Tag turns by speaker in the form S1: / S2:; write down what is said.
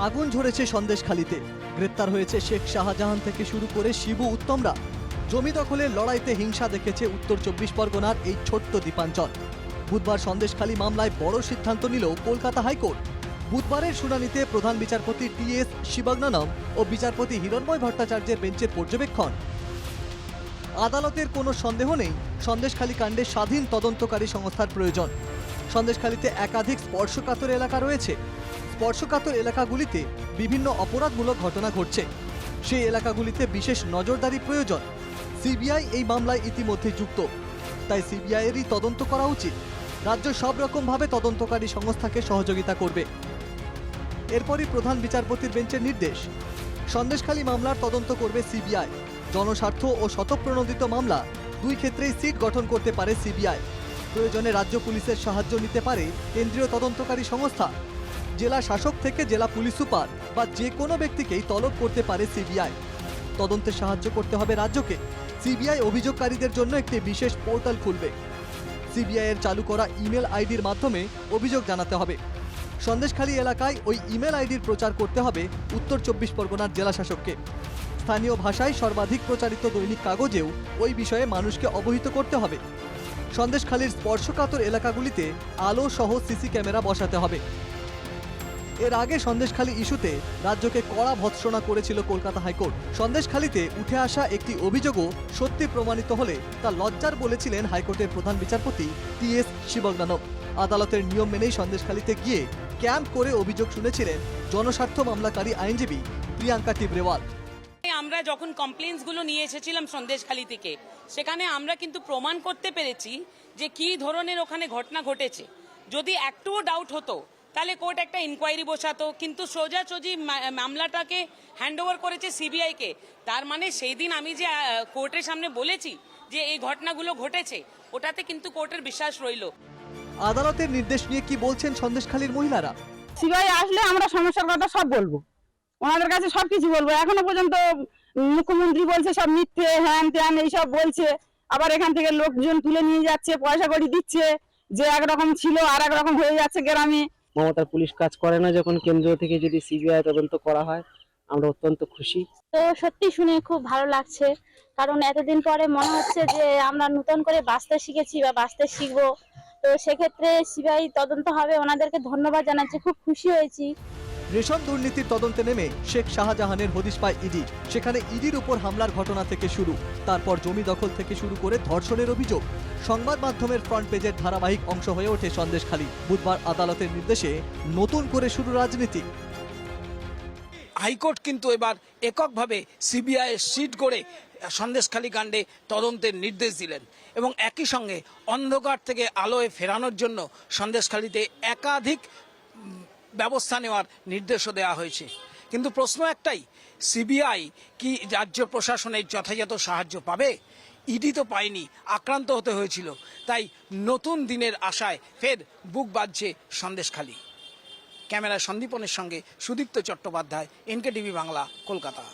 S1: আগুন ঝরেছে সন্দেশখালীতে। গ্রেপ্তার হয়েছে শেখ শাহজাহান থেকে শুরু করে শিবু উত্তমরা। জমি দখলের লড়াইতে হিংসা দেখেছে উত্তর 24 পরগনার এই ছোট্ট দ্বীপাঞ্চল। বুধবার সন্দেশখালী মামলায় বড় সিদ্ধান্ত নিল কলকাতা হাইকোর্ট। বুধবারের শুনানিতে প্রধান বিচারপতি টি.এস. শিবজ্ঞানম ও বিচারপতি হিরণময় ভট্টাচার্যের বেঞ্চের পর্যবেক্ষণ। আদালতের কোনো সন্দেহ নেই, সন্দেশখালী কাণ্ডে স্বাধীন তদন্তকারী সংস্থার প্রয়োজন। সন্দেশখালীতে একাধিক স্পর্শকাতর এলাকা রয়েছে। স্পর্শকাতর এলাকাগুলিতে বিভিন্ন অপরাধমূলক ঘটনা ঘটছে। সেই এলাকাগুলিতে বিশেষ নজরদারি প্রয়োজন। সিবিআই এই মামলায় ইতিমধ্যে যুক্ত, তাই সিবিআইয়েরই তদন্ত করা উচিত। রাজ্য সব রকমভাবে তদন্তকারী সংস্থাকে সহযোগিতা করবে। এরপরই প্রধান বিচারপতির বেঞ্চের নির্দেশ, সন্দেশখালী মামলার তদন্ত করবে সিবিআই। জনস্বার্থ ও স্বতঃপ্রণোদিত মামলা দুই ক্ষেত্রেই সিট গঠন করতে পারে সিবিআই। প্রয়োজনে রাজ্য পুলিশের সাহায্য নিতে পারে কেন্দ্রীয় তদন্তকারী সংস্থা। জেলা শাসক থেকে জেলা পুলিশ সুপার বা যে কোনো ব্যক্তিকেই তলব করতে পারে সিবিআই। তদন্তে সাহায্য করতে হবে রাজ্যকে। সিবিআই অভিযোগকারীদের জন্য একটি বিশেষ পোর্টাল খুলবে। সিবিআই এর চালু করা ইমেল আইডির মাধ্যমে অভিযোগ জানাতে হবে। সন্দেশখালী এলাকায় ওই ইমেল আইডির প্রচার করতে হবে উত্তর 24 পরগনার জেলা শাসককে। স্থানীয় ভাষায় সর্বাধিক প্রচারিত দৈনিক কাগজেও ওই বিষয়ে মানুষকে অবহিত করতে হবে। সন্দেশখালীর স্পর্শকাতর এলাকাগুলিতে আলো সহ সিসি ক্যামেরা বসাতে হবে। এর আগে সন্দেশখালী ইস্যুতে রাজ্যকে কড়া ভৎসনা করেছিল কলকাতা হাইকোর্ট। সন্দেশখালীতে উঠে আসা একটি অভিযোগও সত্যি প্রমাণিত হলে তা লজ্জার বলেছিলেন হাইকোর্টের প্রধান বিচারপতি টি.এস. শিবজ্ঞানম। আদালতের নিয়ম মেনেই সন্দেশখালীতে গিয়ে ক্যাম্প করে অভিযোগ শুনেছিলেন জনস্বার্থ মামলাকারী আইনজীবী প্রিয়াঙ্কা টিবরেওয়াল।
S2: আমরা যখন কমপ্লেন্টসগুলো নিয়ে এসেছিলাম সন্দেশখালী থেকে, সেখানে আমরা কিন্তু প্রমাণ করতে পেরেছি যে কি ধরনের ওখানে ঘটনা ঘটেছে। যদি একটুও ডাউট হতো তাহলে কোর্ট একটা ইনকোয়ারি বসাতো, কিন্তু সোজাসুজি মামলাটাকে হ্যান্ডওভার করেছে সিবিআইকে। তার মানে সেই দিন আমি যে কোর্টের সামনে বলেছি যে এই ঘটনাগুলো ঘটেছে, ওটাতে কিন্তু কোর্টের বিশ্বাস রইল।
S1: আদালতের নির্দেশ নিয়ে কি বলছেন সন্দেশখালীর মহিলারা?
S3: সিবিআই আসলে আমরা সমস্যার কথা সব বলবো, ওনাদের কাছে সবকিছু বলবো। এখনো পর্যন্ত মুখ্যমন্ত্রী বলছে সব মিথ্যে, হ্যান ত্যান এইসব বলছে। আবার এখান থেকে লোকজন তুলে নিয়ে যাচ্ছে, পয়সা কড়ি দিচ্ছে, যে একরকম ছিল আর একরকম হয়ে যাচ্ছে গ্রামে।
S4: মমতার পুলিশ কাজ করে না, যখন কেন্দ্র থেকে যদি সিবিআই তদন্ত করা হয় আমরা অত্যন্ত খুশি।
S5: তো সত্যি শুনে খুব ভালো লাগছে, কারণ এতদিন পরে মনে হচ্ছে যে আমরা নতুন করে বাঁচতে শিখেছি বা বাঁচতে শিখবো। তো সেক্ষেত্রে সিবিআই তদন্ত হবে, ওনাদেরকে ধন্যবাদ জানাচ্ছি, খুব খুশি হয়েছি।
S1: রেশন দুর্নীতির তদন্তে নেমে শেখ শাহজাহানের হদিশ পায় ইডি। সেখানে ইডির উপর হামলার ঘটনা থেকে শুরু, তারপর জমি দখল থেকে শুরু করে ধর্ষণের অভিযোগ। সংবাদ মাধ্যমের ফ্রন্ট পেজের ধারাবাহিক অংশ হয়ে ওঠে সন্দেশখালী। বুধবার আদালতের নির্দেশে নতুন করে শুরু রাজনীতি।
S6: হাইকোর্ট কিন্তু এবার এককভাবে সিবিআই সিট করে সন্দেশখালী কাণ্ডে তদন্তের নির্দেশ দিলেন এবং একই সঙ্গে অন্ধকার থেকে আলোয় ফেরানোর জন্য সন্দেশখালীতে একাধিক ব্যবস্থা নেওয়ার নির্দেশও দেওয়া হয়েছে। কিন্তু প্রশ্ন একটাই, সিবিআই কি রাজ্য প্রশাসনের যথাযথ সাহায্য পাবে? ইডি তো পায়নি, আক্রান্ত হতে হয়েছিল। তাই নতুন দিনের আশায় ফের বুক বাজছে সন্দেশখালী। ক্যামেরা সন্দীপনের সঙ্গে সুদীপ্ত চট্টোপাধ্যায়, এনকেটিভি বাংলা, কলকাতা।